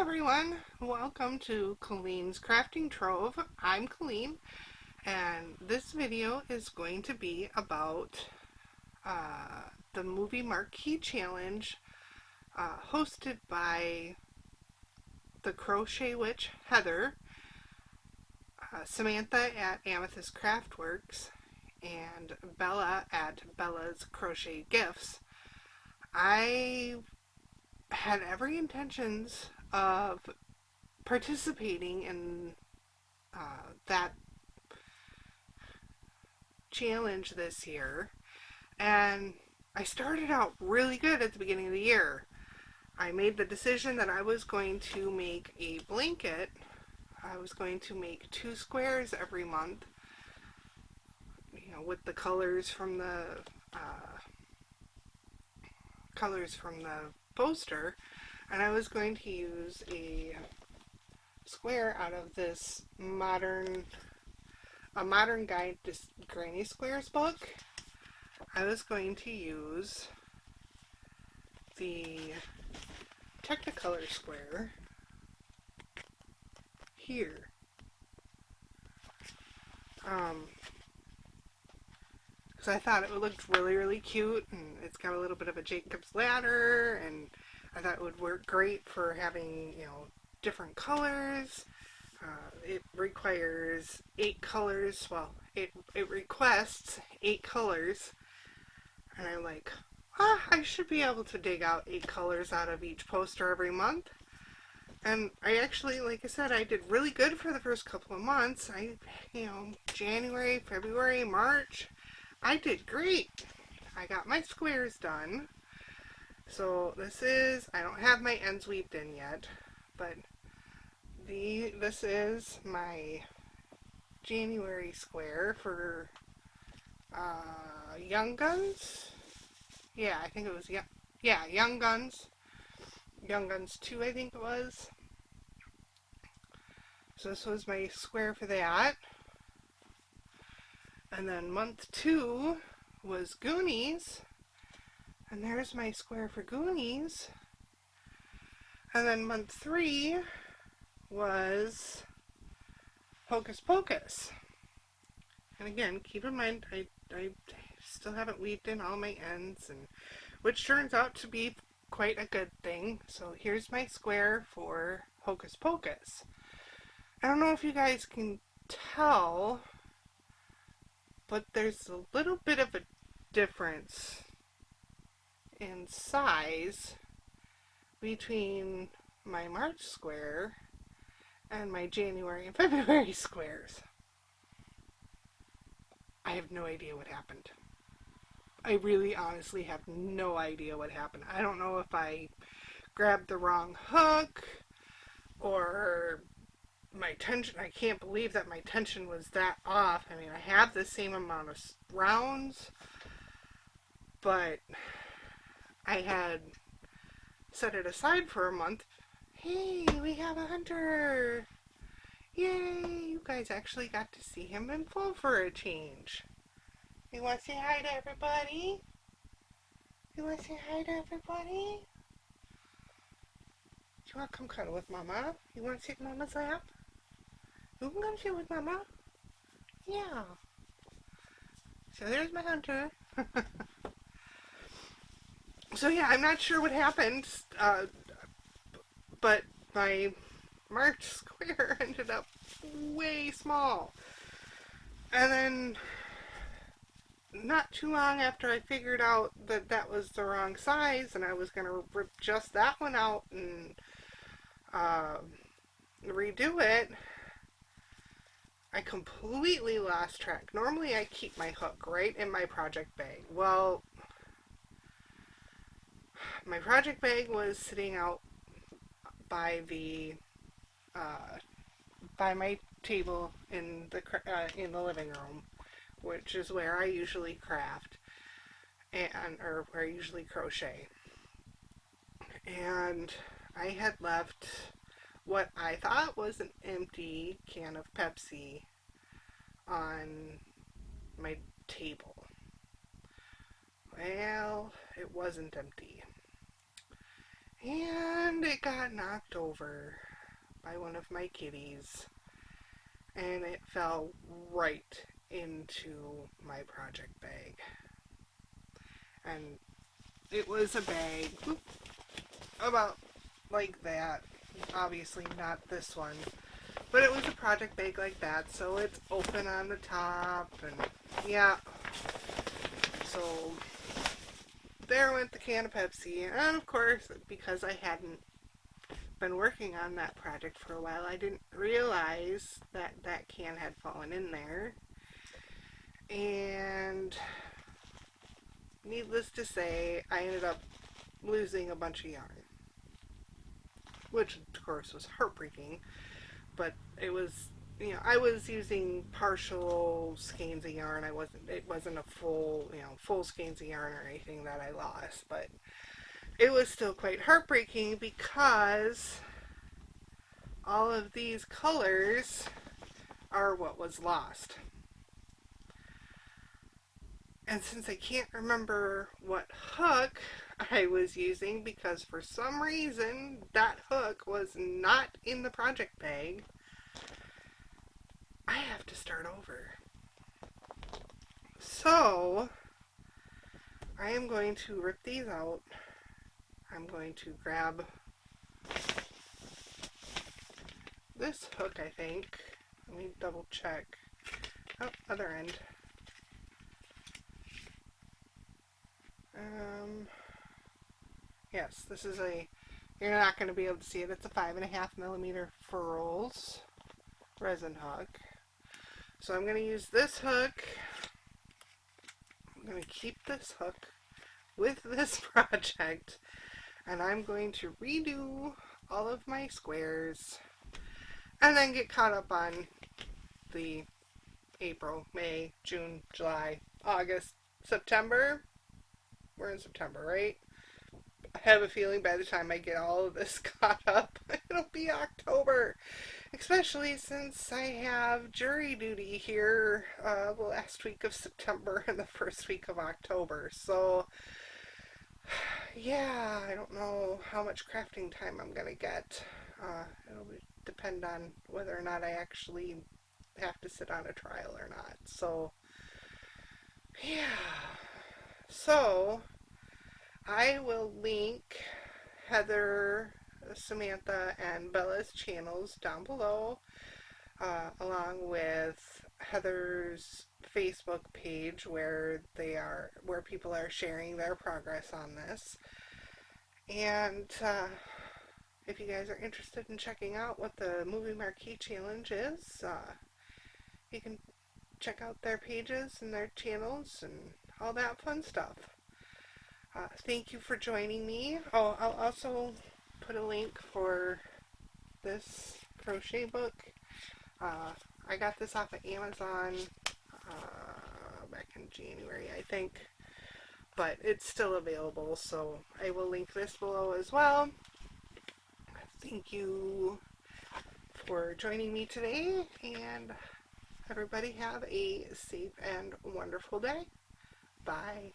everyone, welcome to Colleen's Crafting Trove. I'm Colleen, and this video is going to be about the movie Marquee Challenge hosted by the Crochet Witch Heather, Samantha at Amethyst Craftworks, and Bella at Bella's Crochet Gifts. I had every intentions of participating in that challenge this year, and I started out really good at the beginning of the year. I made the decision that I was going to make a blanket. I was going to make 2 squares every month, with the colors from the poster, and I was going to use a square out of this modern guide to granny squares book. I was going to use the Technicolor square here. Because I thought it looked really cute, and it's got a little bit of a Jacob's ladder, and I thought it would work great for having, different colors. It requires 8 colors. Well, it requests 8 colors, and I'm like, I should be able to dig out 8 colors out of each poster every month. And I actually, like I said, I did really good for the first couple of months. January, February, March, I did great. I got my squares done. So I don't have my ends weaved in yet, but this is my January square for Young Guns. Yeah, I think it was Young Guns. Young Guns 2, I think it was. So this was my square for that. And then month 2 was Goonies. And there's my square for Goonies. And then month 3 was Hocus Pocus. And again, keep in mind, I still haven't weaved in all my ends, which turns out to be quite a good thing. So here's my square for Hocus Pocus. I don't know if you guys can tell, but there's a little bit of a difference in size between my March square and my January and February squares. I have no idea what happened. I really honestly have no idea what happened. I don't know if I grabbed the wrong hook or my tension. I can't believe that my tension was that off. I mean, I have the same amount of rounds, but I had set it aside for a month. Hey, we have a hunter! Yay! You guys actually got to see him in full for a change. You want to say hi to everybody? You want to say hi to everybody? Do you want to come cuddle with Mama? You want to sit in Mama's lap? You can come sit with Mama? Yeah. So there's my hunter. So yeah, I'm not sure what happened, but my March square ended up way small. And then not too long after I figured out that that was the wrong size and I was going to rip just that one out and redo it, I completely lost track. Normally I keep my hook right in my project bag. Well, my project bag was sitting out by by my table in the living room, which is where I usually craft or where I usually crochet. And I had left what I thought was an empty can of Pepsi on my table. Well, it wasn't empty. and it got knocked over by one of my kitties, and it fell right into my project bag. And it was a bag about like that. Obviously not this one, but it was a project bag like that, so it's open on the top, and yeah. So there went the can of Pepsi, and of course, because I hadn't been working on that project for a while, I didn't realize that that can had fallen in there. And needless to say, I ended up losing a bunch of yarn, which of course was heartbreaking, but it was, I was using partial skeins of yarn. It wasn't a full, full skeins of yarn or anything that I lost, but it was still quite heartbreaking because all of these colors are what was lost. And since I can't remember what hook I was using, because for some reason that hook was not in the project bag, I have to start over. So I am going to rip these out. I'm going to grab this hook, I think. Let me double check. Oh, other end. Yes, this is you're not going to be able to see it. It's a 5.5mm furls resin hook. So I'm going to use this hook. I'm going to keep this hook with this project, and I'm going to redo all of my squares and then get caught up on the April, May, June, July, August, September. We're in September, right? I have a feeling by the time I get all of this caught up, it'll be October. Especially since I have jury duty here the last week of September and the first week of October. So, yeah, I don't know how much crafting time I'm going to get. It'll depend on whether or not I actually have to sit on a trial or not. So, yeah. So, I will link Heather, Samantha, and Bella's channels down below, along with Heather's Facebook page where people are sharing their progress on this. And if you guys are interested in checking out what the Movie Marquee Challenge is, you can check out their pages and their channels and all that fun stuff. Thank you for joining me. Oh, I'll also put a link for this crochet book. I got this off of Amazon back in January, I think, but it's still available, so I will link this below as well. Thank you for joining me today, and everybody have a safe and wonderful day. Bye.